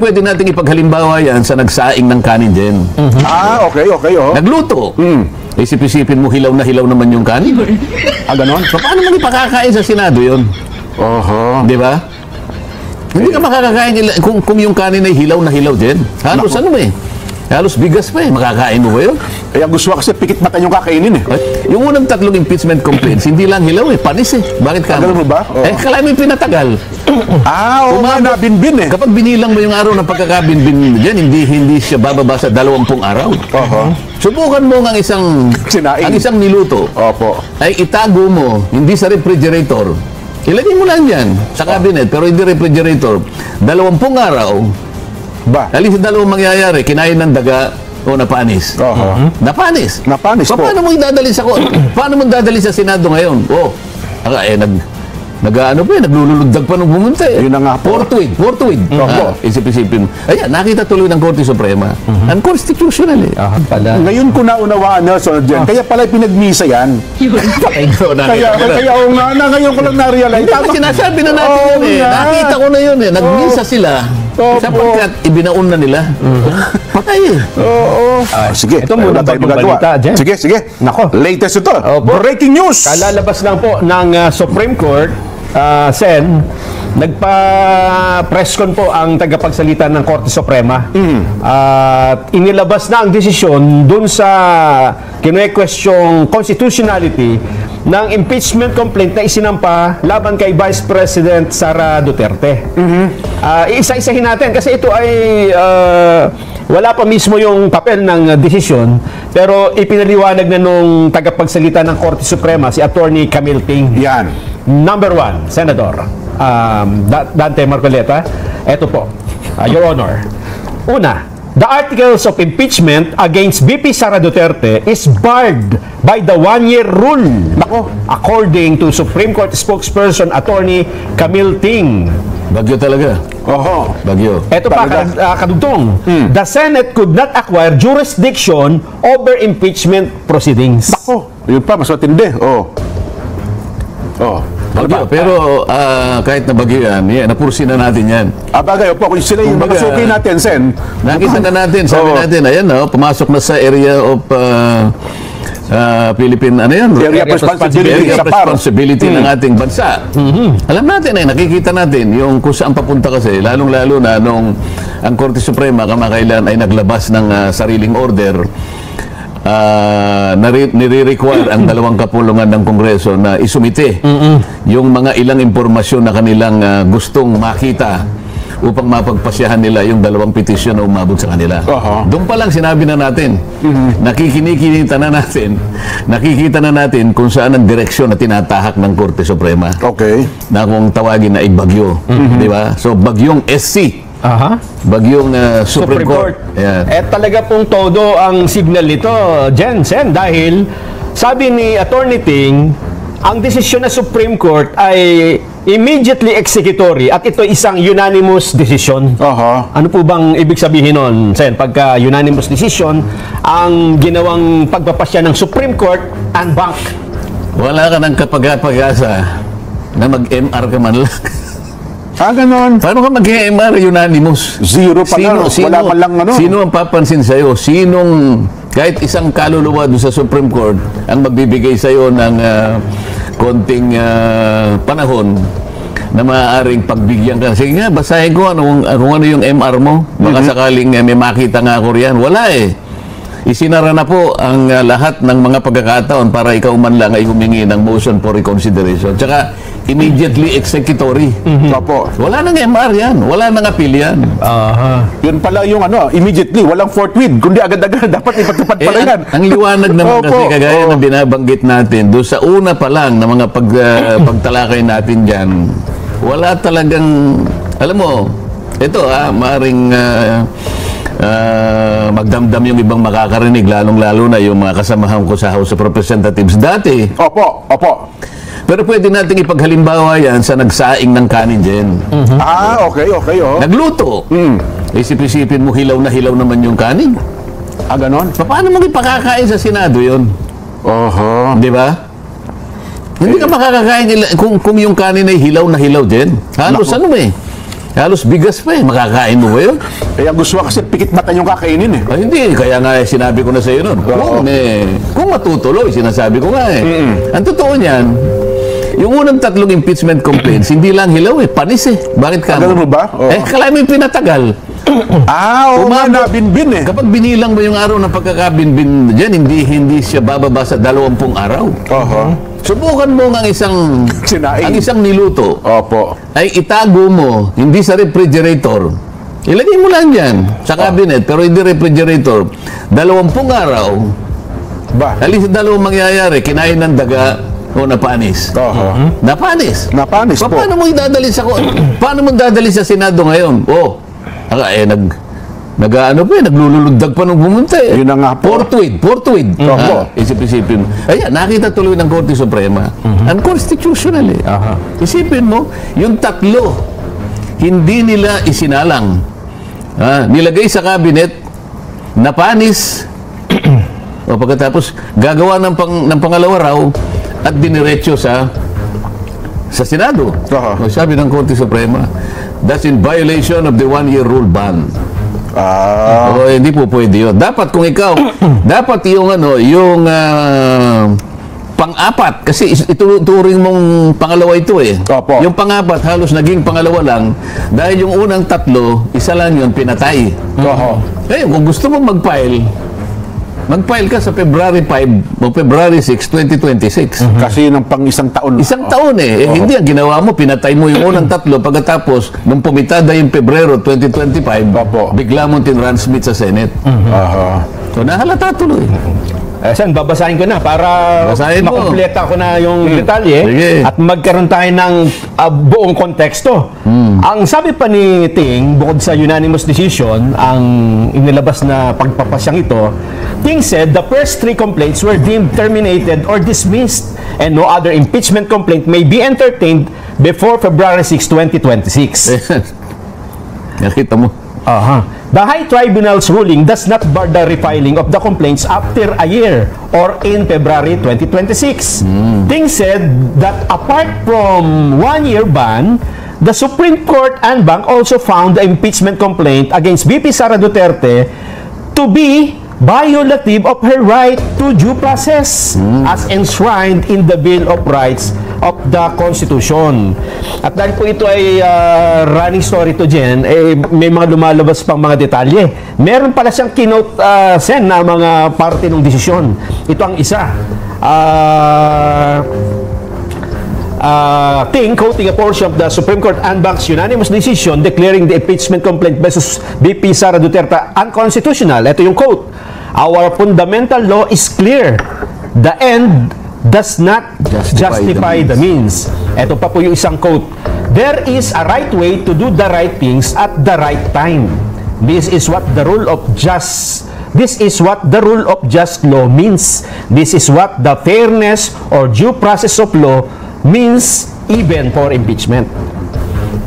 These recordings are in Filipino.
Pwede nating ipaghalimbawa yan sa nagsaing ng kanin din. Ah, okay, oh. Nagluto. Isip-isipin mo, hilaw na hilaw naman yung kanin. Ah, ganon? So, paano mo ipakakain sa Senado yun? Oho. Di ba? Hindi ka makakakain kung yung kanin ay hilaw na hilaw din. Halos ano eh. Halos bigas pa eh. Makakain mo ba yun? Kaya gusto ko kasi pikit mata yung kakainin eh. Yung unang 3 impeachment complaints, hindi lang hilaw eh. Panis eh. Bakit ka? Tagal mo ba? Oh. Kala mo yung pinatagal. Oo nga, nabinbin eh. Kapag binilang mo yung araw ng pagkakabinbin dyan, hindi siya bababa sa 20 araw. Subukan mo ang isang Sinaing. ang isang niluto. Opo. Ay itago mo, hindi sa refrigerator. Ilagay mo lang yan sa cabinet, pero hindi refrigerator. 20 araw, Ba? alis sa dalawang mangyayari, kinain ng daga o napanis. Napanis. Napanis po. Paano mo idadali sa paano mo dadali sa Senado ngayon? Naglululugdag pa nung pumunta eh. Yun na nga po. Forthwith. Isip-isipin mo. Ayan, nakita tuloy ng Korte Suprema. Unconstitutional eh. Pala. Ngayon ko naunawaan, Nelson, dyan. Kaya pala pinagmisa yan. Kaya oo nga, ngayon ko lang na-realize. Hindi, sinasabi na natin Oo yun eh. nga. Nakita ko na yun eh. Nagmisa sila. Opo. Sapagkat ibinaon na nila. Patay eh. Oo. Sige. Ito muna Wala tayong bagong magagawa. balita, Jen. Sige. Nako. Latest ito. Opo. Breaking news. Kalalabas lang po ng Supreme Court, Sen, nagpa-press con po ang tagapagsalita ng Korte Suprema. At inilabas na ang desisyon dun sa kine-questioning constitutionality ng impeachment complaint na isinampa laban kay Vice President Sara Duterte. Isa-isahin natin kasi ito ay wala pa mismo yung papel ng desisyon, pero ipinaliwanag na nung tagapagsalita ng Korte Suprema si Attorney Camille Ting. Yan. Number 1, Senator Dante Marcoleta. Ito po, Your Honor. Una, the articles of impeachment against VP Sara Duterte is barred by the 1-year rule. Nako. According to Supreme Court spokesperson Attorney Camille Ting. Bagyo talaga. Oho. Bagyo. Ito pa, kadugtong. The Senate could not acquire jurisdiction over impeachment proceedings. Nako. Yun pa, mas matindi. Bagyo. Pero kahit na bagyo yan, napursi na natin yan. Bagay, opo. Kung sila yung Kumbaga, makasuki natin, Sen. Nakita na natin, sabi natin, ayan, pumasok na sa area of Philippine, Area of responsibility sa PAR. responsibility ng ating bansa. Alam natin nakikita natin yung kung saan papunta kasi, lalong-lalo na nung ang Korte Suprema kamakailan ay naglabas ng sariling order, nire-require ang 2 kapulungan ng Kongreso na isumite yung mga ilang impormasyon na kanilang gustong makita upang mapagpasyahan nila yung 2 petisyon na umabot sa kanila. Doon pa lang sinabi na natin, nakikita na natin kung saan ang direksyon na tinatahak ng Korte Suprema. Okay. Na kung tawagin na bagyo. Di ba? So, bagyong SC. Bagyong Supreme Court. Ayan. Talaga pong todo ang signal nito, Sen, dahil sabi ni Attorney Ting, ang desisyon ng Supreme Court ay immediately executory at ito isang unanimous decision. Ano po bang ibig sabihin nun, Sen? Pagka unanimous decision, ang ginawang pagpapasya ng Supreme Court, unbank. Wala ka ng kapag-asa na mag-MR ka man lang. Ganon. Paano ka mag-MR unanimous? Zero pa lang. Wala pa lang Sino ang papansin sa'yo? Sinong, kahit isang kaluluwa doon sa Supreme Court, ang magbibigay sa'yo ng konting panahon na maaaring pagbigyan ka. Sige nga, basahin ko kung ano yung MR mo. Baka sakaling may makita nga ako riyan. Wala eh. Isinara na po ang lahat ng mga pagkakataon para ikaw man lang ay humingi ng motion for reconsideration. Tsaka, immediately executory. Wala nang MR yan. Wala nang appeal yan. Yun pala yung immediately, walang forthwith. Kundi agad-agad, dapat ipatupad pala yan. Ang liwanag naman kasi kagaya ng binabanggit natin, doon sa una pa lang na mga pagtalakay natin dyan, wala talagang, alam mo, ito maaring magdamdam yung ibang makakarinig, lalong-lalo na yung mga kasamahan ko sa House of Representatives dati. Opo. Pero pwede nating ipaghalimbawa yan sa nagsaing ng kanin din. Okay. Nagluto. Isip-isipin mo, hilaw na hilaw naman yung kanin. Ganon? Paano mo ipakakain sa Senado yun? Di ba? Hindi ka makakakain kung yung kanin ay hilaw na hilaw din. Halos Halos bigas pa eh. Makakain mo ba yun? Kaya gusto ko kasi pikit mata yung kakainin eh. Ay, hindi. Kaya nga sinabi ko na sa iyo nun. Kung matutuloy, sinasabi ko nga eh. Ang totoo niyan, yung unang 3 impeachment complaints, hindi lang hilaw eh. Panis eh. Bakit ka? Ganun mo ba? Oo. Kala mo yung pinatagal. Oo nga, nabinbin eh. Kapag binilang mo yung araw ng pagkakabinbin dyan, hindi siya bababa sa 20 araw. Subukan mo ang isang Sinaing. ang isang niluto Opo. ay itago mo, hindi sa refrigerator. Ilagay mo lang dyan sa cabinet, pero hindi refrigerator. 20 araw, Ba? alis sa dalawang mangyayari, kinain ng daga o napanis. Napanis. Napanis po. Paano mo idadali sa paano mo dadali sa Senado ngayon? Naglululundag pa nung pumunta eh. Yun na nga po. Forthwith. Opo. Isip-isipin mo. Ayan, nakita tuloy ng Korte Suprema. Unconstitutional eh. Isipin mo, yung 3, hindi nila isinalang. Nilagay sa cabinet, napanis, o pagkatapos, gagawa ng pangalawa raw, at diniretso sa Senado. O, sabi ng Korte Suprema, that's in violation of the 1-year rule ban. Hindi po pwede yun. Dapat kung ikaw, dapat yung pang-apat, kasi ituturing mong pangalawa ito eh. Opo. Yung pang-apat, halos naging pangalawa lang, dahil yung unang 3, isa lang yun, pinatay. Kaya kung gusto mong mag-file ka sa February 5 o February 6, 2026. Kasi ng pang isang taon. Isang taon eh. Hindi, ang ginawa mo, pinatay mo yung unang 3, pagkatapos, nung pumitada yung Pebrero 2025, bigla mong tinransmit sa Senate. So, nahalata tuloy. Sen, babasahin ko na para Basahin mo. makompleta ko na yung detalye. Sige. At magkaroon tayo ng buong konteksto. Ang sabi pa ni Ting, bukod sa unanimous decision, ang inilabas na pagpapasyang ito, Ting said the first 3 complaints were deemed terminated or dismissed and no other impeachment complaint may be entertained before February 6, 2026. Nakita mo. The High Tribunal's ruling does not bar the refiling of the complaints after a year or in February 2026. Ting said that apart from 1-year ban, the Supreme Court en banc also found the impeachment complaint against VP Sara Duterte to be violative of her right to due process as enshrined in the Bill of Rights of the Constitution. At dahil po ito ay running story to Jen, may mga lumalabas pang mga detalye. Meron pala siyang kinote Sen na mga parte ng desisyon. Ito ang isa. Ting quoting a portion of the Supreme Court en banc's unanimous decision declaring the impeachment complaint versus VP Sara Duterte unconstitutional. Ito yung quote. Our fundamental law is clear. The end does not justify the means. Ito pa po yung isang quote. There is a right way to do the right things at the right time. This is what the rule of just law means. This is what the fairness or due process of law means even for impeachment.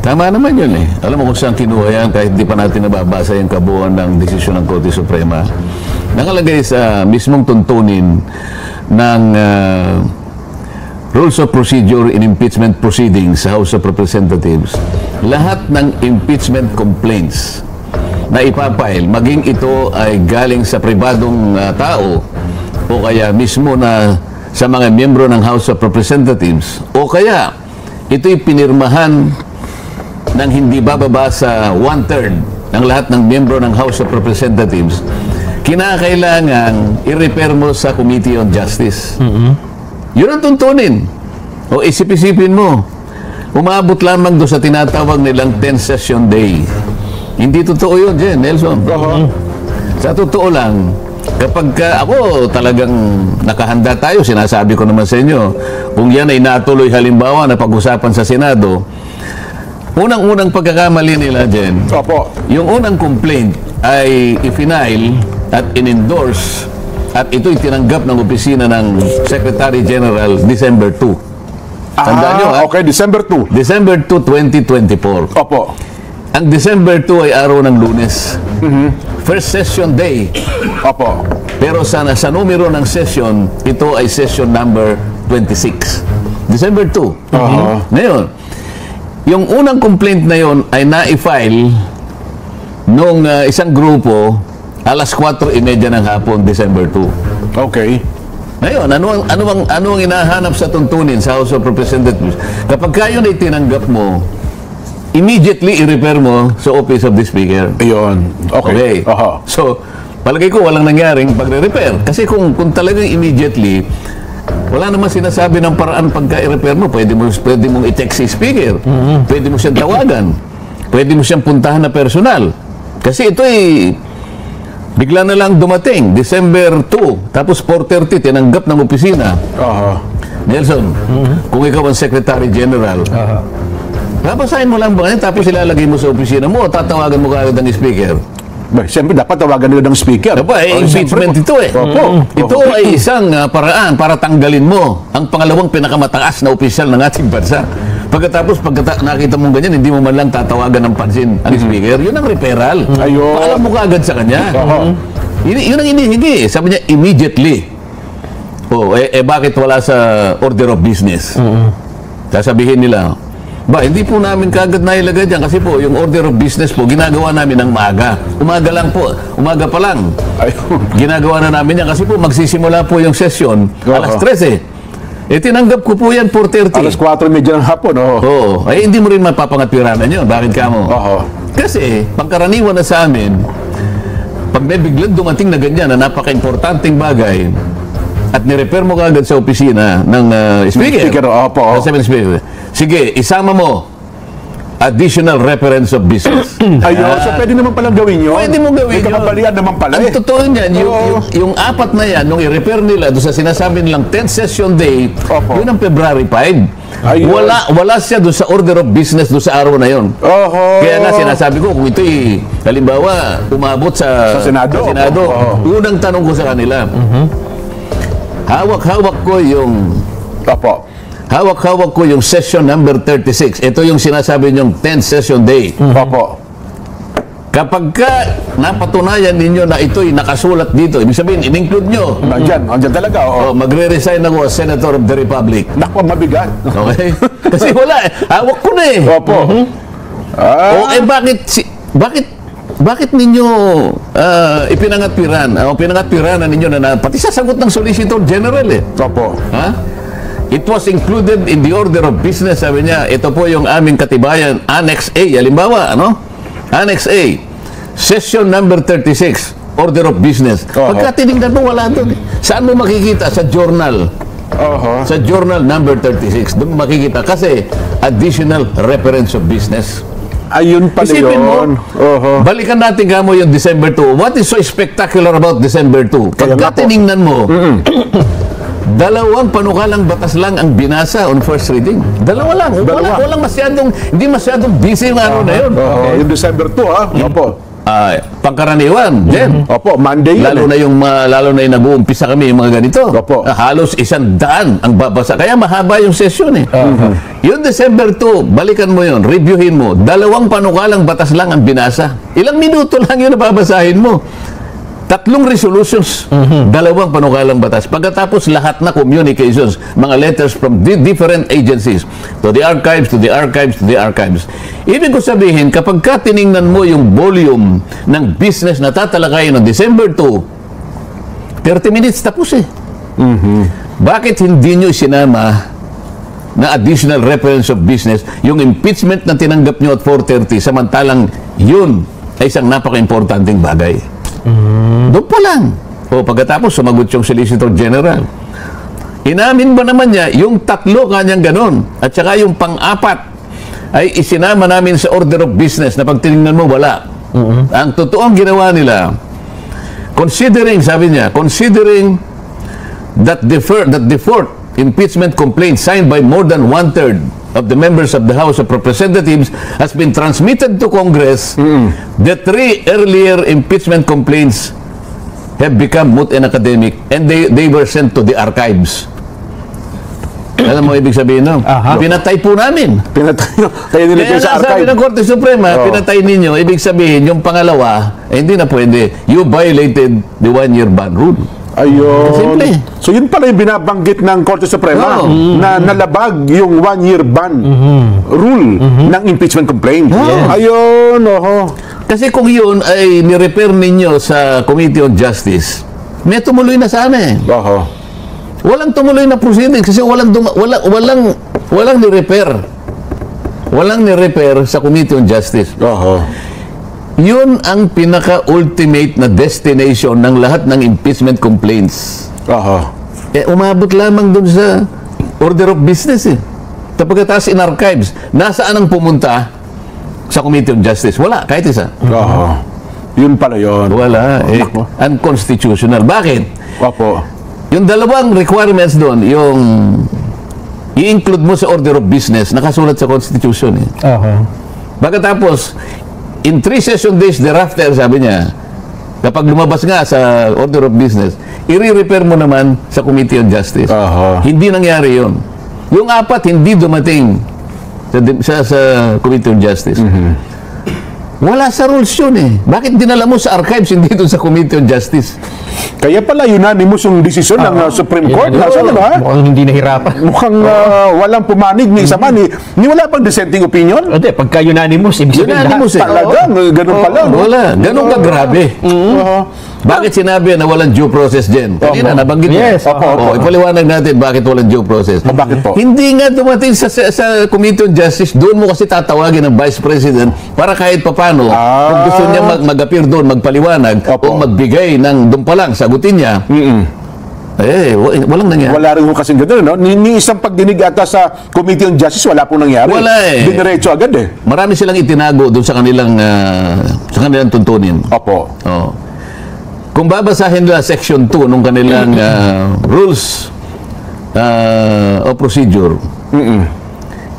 Tama naman yun eh. Alam mo kung saan kinuha yan kahit di pa natin nababasa yung kabuuan ng desisyon ng Korte Suprema. Nakalagay sa mismong tuntunin ng Rules of Procedure in Impeachment Proceedings sa House of Representatives. Lahat ng impeachment complaints na ipapile, maging ito ay galing sa pribadong tao o kaya mismo na sa mga miyembro ng House of Representatives o kaya ito'y pinirmahan ng hindi bababa sa 1/3 ng lahat ng miyembro ng House of Representatives, kinakailangan i-refer mo sa Committee on Justice. Yun ang tuntunin. O isip-isipin mo, umabot lamang doon sa tinatawag nilang 10 session day. Hindi totoo yun, Jen, Nelson. Sa totoo lang, kapag ako talagang nakahanda tayo, sinasabi ko naman sa inyo, kung yan ay natuloy halimbawa na pag-usapan sa Senado, unang-unang pagkakamali nila, Jen, yung unang complaint ay i-file at in-endorse at ito'y tinanggap ng opisina ng Secretary General December 2. Tandaan nyo, ha? Okay, December 2. December 2, 2024. Opo. Ang December 2 ay araw ng Lunes. First session day. Opo. Pero sa numero ng session, ito ay session number 26. December 2. Ngayon, yung unang complaint na yon ay na-file nung isang grupo alas 4:30 ng hapon, December 2. Okay. Ngayon, ano ang inahanap sa tuntunin sa House of Representatives? Kapag kayo na itinanggap mo, immediately i-repair mo sa Office of the Speaker. Ayun. Okay. Aha. So, palagay ko walang nangyaring pagre-repair. Kasi kung talagang immediately, wala naman sinasabi ng paraan pagka i-repair mo. Pwede mong i-text si Speaker. Pwede mo siyang tawagan. Pwede mo siyang puntahan na personal. Kasi ito bigla na lang dumating, December 2, tapos 4:30, tinanggap ng opisina. Nelson, kung ikaw ang Secretary General, babasahin mo lang ba yan, tapos ilalagay mo sa opisina mo, o tatawagan mo kaagad ang Speaker? Siyempre, dapat tawagan nila ng Speaker. Impeachment ito eh. Ito ay isang paraan para tanggalin mo ang pangalawang pinakamataas na opisyal ng ating bansa. Pagkatapos, nakita mong ganyan, hindi mo man lang tatawagan ng pansin ang Speaker, yun ang referral. Paalam mo kaagad sa kanya. Yun ang inihingi. Sabi niya, immediately. Bakit wala sa order of business? Sasabihin nila, hindi po namin kaagad nailagay dyan kasi po yung order of business po ginagawa namin ng maaga. Umaga lang po. Umaga pa lang. Ginagawa na namin yan kasi po magsisimula po yung session alas 13. Tinanggap ko po yan 4:30. Alas 4:30 ng hapon. Hindi mo rin mapapangatwiranan yun. Bakit ka mo? Kasi pangkaraniwan na sa amin, pag may biglang dumating na ganyan na napaka-importanting bagay at nirepair mo kaagad sa opisina ng Speaker. Sabi ng Speaker, sige, isama mo additional reference of business. So pwede naman palang gawin yun. Pwede mo gawin yun. May kapabalian naman pala. Ang totoo niyan, yung apat na yan, nung i-repair nila doon sa sinasabi nilang 10th session date, yun ang February 5. Wala siya doon sa order of business doon sa araw na yun. Kaya nga sinasabi ko, kung ito'y halimbawa umabot sa Senado, unang tanong ko sa kanila, hawak-hawak ko yung hawak-hawak ko yung session number 36. Ito yung sinasabi niyong 10th session day. Kapag napatunayan ninyo na ito'y nakasulat dito, ibig sabihin, in-include nyo. Andyan talaga. Magre-resign ako as Senator of the Republic. Naku, mabigat. Okay? Kasi wala hawak ko na eh. Bakit ninyo ipinangatwiran? Pinangatwiranan ninyo na pati sasagot ng Solicitor General eh. It was included in the order of business. Sabi niya, ito po yung aming katibayan, Annex A. Halimbawa, Annex A, Session number 36, Order of Business. Pagka tinignan mo, wala doon. Saan mo makikita? Sa journal. Sa journal number 36. Doon mo makikita. Kasi, additional reference of business. Ayun pala yun. Balikan natin kamo yung December 2. What is so spectacular about December 2? Pagka tinignan mo, dalawang panukalang batas lang ang binasa on first reading. Dalawa lang. Walang hindi masyadong busy yung araw na yun. Yung December 2, pangkaraniwan, Jen. Monday yan. Lalo na yung nag-uumpisa kami yung mga ganito. Halos 100 ang babasa. Kaya mahaba yung session eh. Yung December 2, balikan mo yun, reviewin mo. Dalawang panukalang batas lang ang binasa. Ilang minuto lang yun na babasahin mo. 3 resolutions, 2 panukalang batas. Pagkatapos lahat na communications, mga letters from different agencies, to the archives, to the archives, to the archives. Ibig ko sabihin, kapag tiningnan mo yung volume ng business na tatalakayin ng December 2, 30 minutes tapos eh. Bakit hindi nyo sinama na additional reference of business yung impeachment na tinanggap nyo at 4:30 samantalang yun ay isang napaka-importanting bagay? Doon pa lang. Pagkatapos sumagot yung Solicitor General. Inamin ba naman niya yung 3 kanyang ganon at saka yung pang-4 ay isinama namin sa order of business na pag tinignan mo wala. Ang totoong ginawa nila, sabi niya, considering that the fourth impeachment complaint signed by more than 1/3 of the members of the House of Representatives has been transmitted to Congress, the 3 earlier impeachment complaints have become moot and academic and they were sent to the archives. Alam mo ibig sabihin no? Pinatay po namin. Kaya nilagay sa archive. Sabi ng Korte Suprema, pinatay ninyo. Ibig sabihin, yung pangalawa, hindi na pwede. You violated the 1-year ban rule. Ayun. Simple. So yun pala yung binabanggit ng Korte Suprema na nalabag yung 1-year ban rule ng impeachment complaint. Ayun, oho. Kasi kung yun ay ni-repair ninyo sa Committee on Justice, may tumuloy na sana eh. Oho. Walang tumuloy na proceeding kasi walang ni-repair. Walang ni-repair sa Committee on Justice. Oho. Yun ang pinaka-ultimate na destination ng lahat ng impeachment complaints. Oho. Umabot lamang dun sa order of business eh. Pagkatapos in archives, nasaan ang pumunta sa Committee on Justice? Wala, kahit isa. Oho. Yun pala yun. Wala. Unconstitutional. Bakit? Opo. Yung dalawang requirements doon, yung i-include mo sa order of business, nakasulat sa Constitution eh. Pagkatapos, in 3 session days thereafter, sabi niya, kapag lumabas nga sa order of business, i-repair mo naman sa Committee on Justice. Hindi nangyari yun. Yung 4, hindi dumating sa Committee on Justice. Wala sa rules yun eh. Bakit dinala mo sa archives, hindi doon sa Committee on Justice? Kaya pala unanimous yung desisyon ng Supreme Court. Mukhang hindi nahirapan. Mukhang walang pumanig ni isa man. Ni wala pang dissenting opinion. Hindi, pagka unanimous, ibig sabihin Unanimous eh. Talagang, ganun pala. No? Wala. Ganun ka grabe. Bakit sinabi na walang due process din? Kanina, nabanggit mo. Yes. Ipaliwanag natin bakit walang due process. Bakit po? Hindi nga dumating sa Committee on Justice, doon mo kasi tatawagin ng Vice President para kahit papano, kung gusto niya mag-appear doon, magpaliwanag, o magbigay ng doon pa lang, sagutin niya. Walang nangyari. Wala rin mo kasing gano'n, no? Ni isang pagdinig ata sa Committee on Justice, wala po nangyari. Wala eh. Diniretso agad eh. Marami silang itinago doon sa kanilang tuntunin. Opo. Kung babasahin nila Section 2 nung kanilang rules of procedure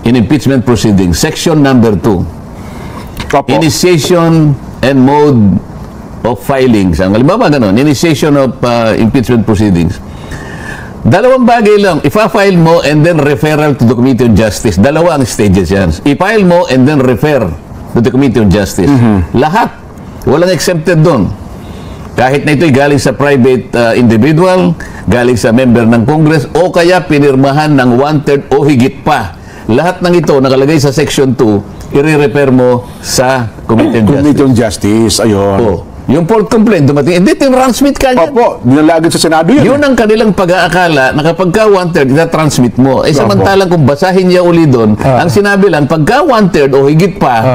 in impeachment proceedings, Section number 2, Opo. initiation and mode of filings. Ang halimbawa ganun, initiation of impeachment proceedings. Dalawang bagay lang, ipa-file mo and then referral to the Committee on Justice. Dalawa ang stages yan. I-file mo and then refer to the Committee on Justice. Lahat. Walang exempted doon. Kahit na ito'y galing sa private individual, galing sa member ng Congress, o kaya pinirmahan ng 1/3 o higit pa. Lahat ng ito nakalagay sa Section 2, i-repair mo sa Committee on Justice. Committee on Justice, ayun. Yung port complaint dumating, hindi, tinransmit ka niyan. Opo, nilalagay sa Senado yun. Yun ang kanilang pag-aakala na kapag ka 1/3, ita-transmit mo. Samantalang kung basahin niya uli doon, ang sinabi lang, pagka 1/3 o higit pa,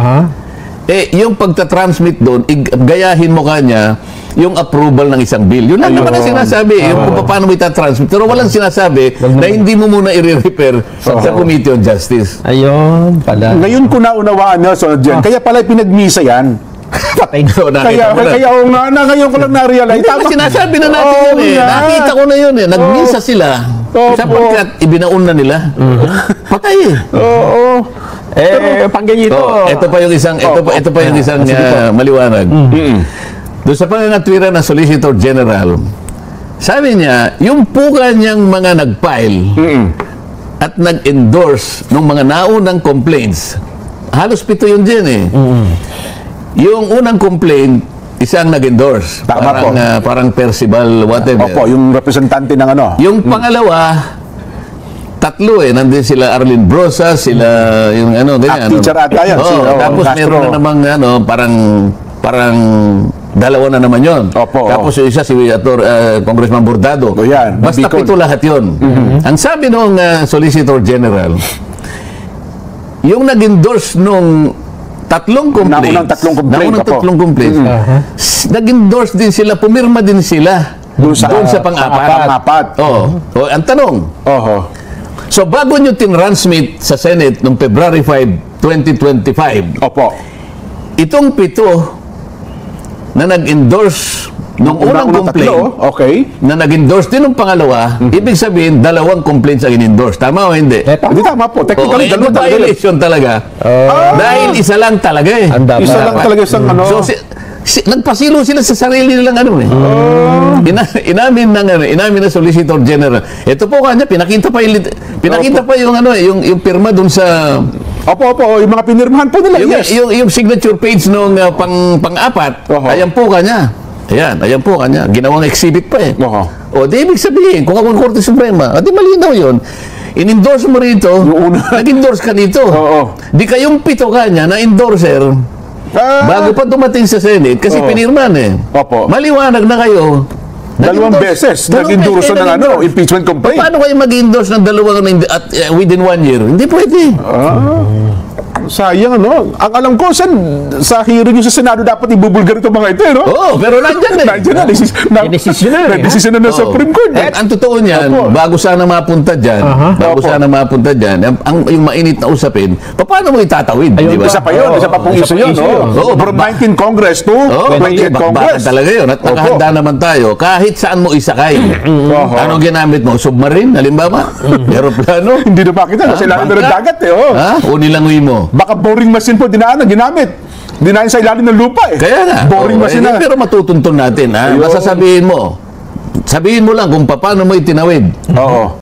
yung pagta-transmit doon, gayahin mo kanya yung approval ng isang bill. Yun lang naman ang sinasabi, yung kung paano mo ita-transmit. Pero walang sinasabi na hindi mo muna i-repair sa Committee on Justice. Ayun pala. Ngayon ko naunawaan, Nelson, kaya pala pinagmisa yan. Patay na. Kaya ngayon ko lang na-realize. Hindi ba sinasabi na natin yun eh. Nakita ko na yun eh. Nagmisa sila. Sapagkat ibinaon na nila. Patay eh. Pangganito. Ito pa yung isang maliwanag. Doon sa pangangatwira ng Solicitor General, sabi niya, yung puka niyang mga nag-file at nag-endorse ng mga naunang complaints, halos 7 yun din eh. Yung unang complaint, isang nag-endorse. Parang Percival, whatever. Opo, yung representante ng ano. Yung pangalawa, 3 eh. Nandun sila Arlene Brosas, sila yung ganyan. Teacher ata yan. Tapos meron na namang parang 2 na naman yon. Tapos yung isa si Congressman Bordado. Basta 7 lahat yon. Ang sabi nung Solicitor General, yung nag-endorse nung 3 complaints. Naunang tatlong complaints. Nag-endorse din sila, pumirma din sila doon sa pang-apat. Ang tanong. So bago nyo tinransmit sa Senate noong February 5, 2025, itong 7 na nag-endorse nung unang complaint, na nag-endorse din ng pangalawa, ibig sabihin, 2 complaints ang in-endorse. Tama o hindi? Hindi tama po. Technically, dalawa violation talaga. Dahil isa lang talaga eh. Isa lang talaga isang ano. So, nagpasilo sila sa sarili nilang inamin ng Solicitor General. Ito po kanya, pinakita pa yung pirma dun sa... Opo, yung mga pinirmahan po nila, yung signature page nung pang-apat, ayan po kanya. Ayan po kanya. Ginawang exhibit pa eh. Oo. O, di ibig sabihin, kung ako ang Korte Suprema, di malinaw yun. In-endorse mo rito, nag-endorse ka dito. Oo. Di kayong pito kanya na endorser, bago pa dumating sa Senate, kasi Oo. pinirman eh. Opo. Maliwanag na kayo. Dalawang Nag-endorse. beses nag-endorse kayo ng nag-endorse. impeachment complaint. Paano kayo mag-endorse ng dalawang within 1 year? Hindi pwede. Sayang, ano? Ang alam ko, sa hearing yung sa Senado, dapat ibubulgar itong mga ito, no? Oo, pero nandyan eh. Nandiyan na, Desisyon na eh. desisyon na ng Oo. Supreme Court. Eh, ang totoo niyan, Opo. bago sana mapunta dyan, Opo. yung mainit na usapin, paano mo itatawid? Ayun Di ba? Isa pa yun, isa pa pong Isa issue pa yun, issue yun. no? Oo, From 19 Congress to 28 bakbakan Congress. talaga yun. At nakahanda naman tayo, kahit saan mo isakay. Oho. Anong ginamit mo? Submarine, halimbawa? Aeroplano? Hindi na makita, kasi ilalim na ng bangka? dagat, eh, oh. Ha? O nilangoy mo? Baka boring machine po, ginamit. Dinahin sa ilalim ng lupa, eh. Kaya nga. Boring Oo, machine na. Pero matutuntun natin. Ha? Ayun. Basta sabihin mo lang kung paano mo itinawid. Oo.